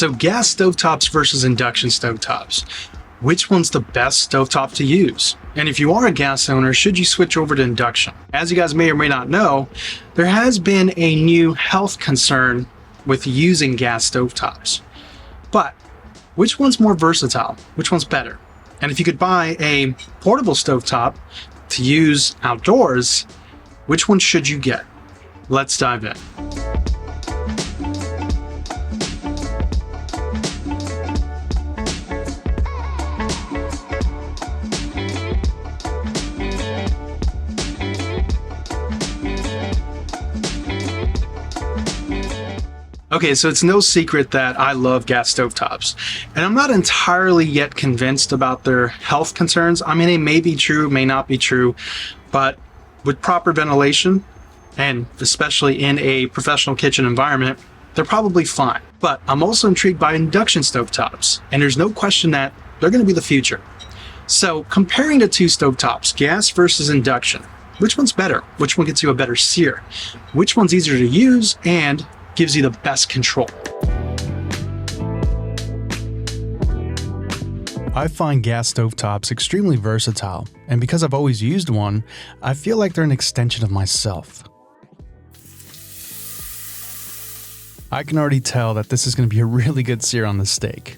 So gas stovetops versus induction stovetops. Which one's the best stovetop to use? And if you are a gas owner, should you switch over to induction? As you guys may or may not know, there has been a new health concern with using gas stovetops. But which one's more versatile? Which one's better? And if you could buy a portable stovetop to use outdoors, which one should you get? Let's dive in. Okay, so it's no secret that I love gas stovetops, and I'm not entirely yet convinced about their health concerns. I mean, it may be true, may not be true, but with proper ventilation, and especially in a professional kitchen environment, they're probably fine. But I'm also intrigued by induction stovetops, and there's no question that they're going to be the future. So comparing the two stovetops, gas versus induction, which one's better? Which one gets you a better sear? Which one's easier to use and gives you the best control? I find gas stovetops extremely versatile, and because I've always used one, I feel like they're an extension of myself. I can already tell that this is going to be a really good sear on the steak.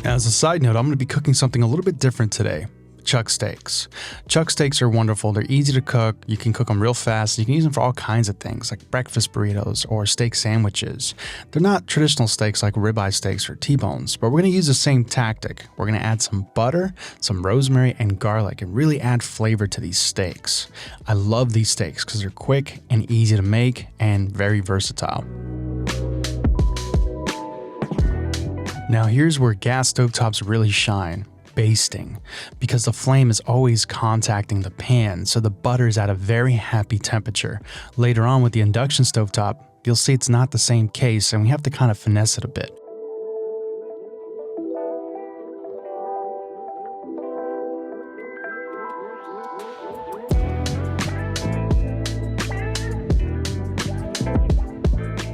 As a side note, I'm going to be cooking something a little bit different today. Chuck steaks. Chuck steaks are wonderful. They're easy to cook. You can cook them real fast. You can use them for all kinds of things like breakfast burritos or steak sandwiches. They're not traditional steaks like ribeye steaks or T-bones, but we're going to use the same tactic. We're going to add some butter, some rosemary, and garlic and really add flavor to these steaks. I love these steaks because they're quick and easy to make and very versatile. Now here's where gas stovetops really shine, basting, because the flame is always contacting the pan, so the butter is at a very happy temperature. Later on with the induction stovetop, you'll see it's not the same case and we have to kind of finesse it a bit.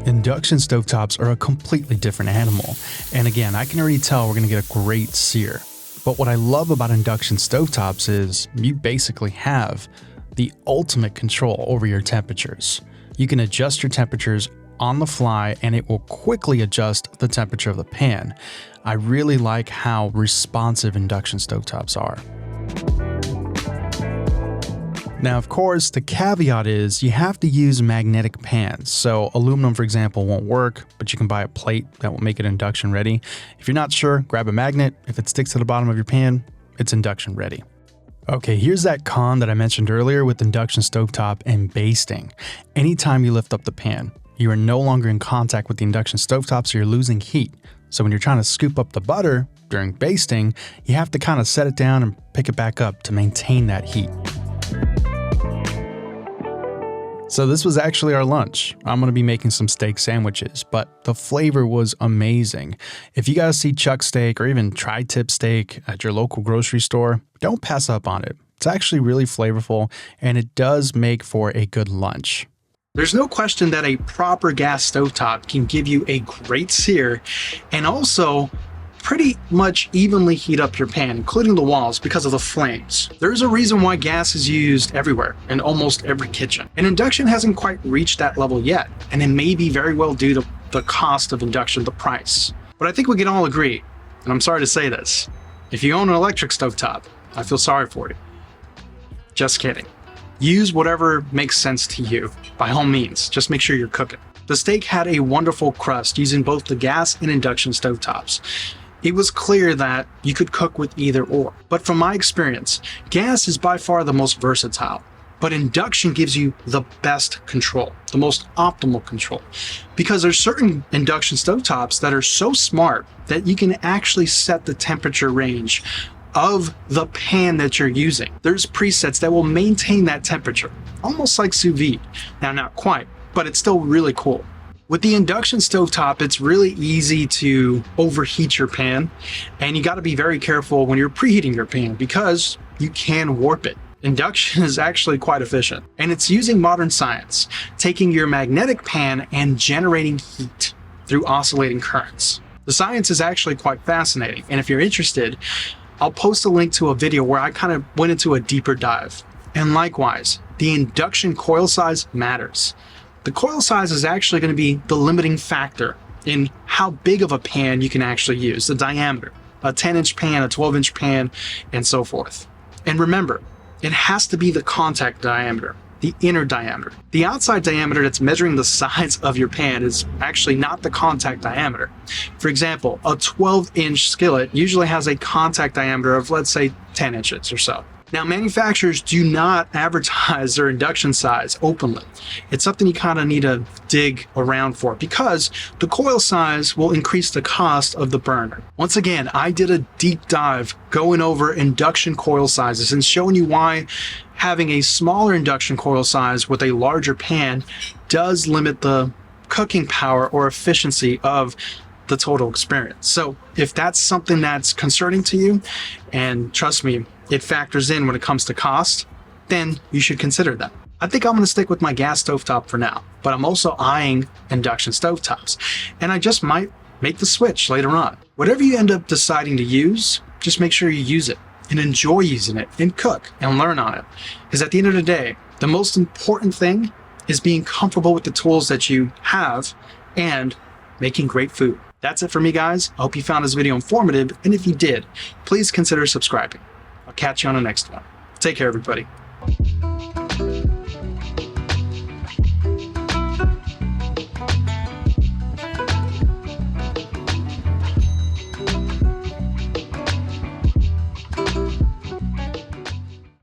Induction stovetops are a completely different animal, and again, I can already tell we're going to get a great sear. But what I love about induction stovetops is you basically have the ultimate control over your temperatures. You can adjust your temperatures on the fly and it will quickly adjust the temperature of the pan. I really like how responsive induction stovetops are. Now, of course, the caveat is you have to use magnetic pans. So aluminum, for example, won't work, but you can buy a plate that will make it induction ready. If you're not sure, grab a magnet. If it sticks to the bottom of your pan, it's induction ready. Okay, here's that con that I mentioned earlier with induction stovetop and basting. Anytime you lift up the pan, you are no longer in contact with the induction stovetop, so you're losing heat. So when you're trying to scoop up the butter during basting, you have to kind of set it down and pick it back up to maintain that heat. So this was actually our lunch. I'm going to be making some steak sandwiches, but the flavor was amazing. If you guys see chuck steak or even tri-tip steak at your local grocery store, don't pass up on it. It's actually really flavorful and it does make for a good lunch. There's no question that a proper gas stovetop can give you a great sear and also pretty much evenly heat up your pan, including the walls, because of the flames. There's a reason why gas is used everywhere, in almost every kitchen. And induction hasn't quite reached that level yet, and it may be very well due to the cost of induction, the price. But I think we can all agree, and I'm sorry to say this, if you own an electric stovetop, I feel sorry for you. Just kidding. Use whatever makes sense to you, by all means, just make sure you're cooking. The steak had a wonderful crust using both the gas and induction stovetops. It was clear that you could cook with either or. But from my experience, gas is by far the most versatile, but induction gives you the best control, the most optimal control. Because there's certain induction stovetops that are so smart that you can actually set the temperature range of the pan that you're using. There's presets that will maintain that temperature, almost like sous vide. Now, not quite, but it's still really cool. With the induction stovetop, it's really easy to overheat your pan, and you got to be very careful when you're preheating your pan because you can warp it. Induction is actually quite efficient, and it's using modern science, taking your magnetic pan and generating heat through oscillating currents. The science is actually quite fascinating, and if you're interested, I'll post a link to a video where I kind of went into a deeper dive. And likewise, the induction coil size matters. The coil size is actually going to be the limiting factor in how big of a pan you can actually use, the diameter, a 10-inch pan, a 12-inch pan, and so forth. And remember, it has to be the contact diameter, the inner diameter. The outside diameter that's measuring the size of your pan is actually not the contact diameter. For example, a 12-inch skillet usually has a contact diameter of, let's say, 10 inches or so. Now, manufacturers do not advertise their induction size openly. It's something you kind of need to dig around for because the coil size will increase the cost of the burner. Once again, I did a deep dive going over induction coil sizes and showing you why having a smaller induction coil size with a larger pan does limit the cooking power or efficiency of the total experience. So if that's something that's concerning to you, and trust me, it factors in when it comes to cost, then you should consider that. I think I'm going to stick with my gas stovetop for now, but I'm also eyeing induction stovetops, and I just might make the switch later on. Whatever you end up deciding to use, just make sure you use it and enjoy using it and cook and learn on it. Because at the end of the day, the most important thing is being comfortable with the tools that you have and making great food. That's it for me, guys. I hope you found this video informative, and if you did, please consider subscribing. I'll catch you on the next one. Take care, everybody.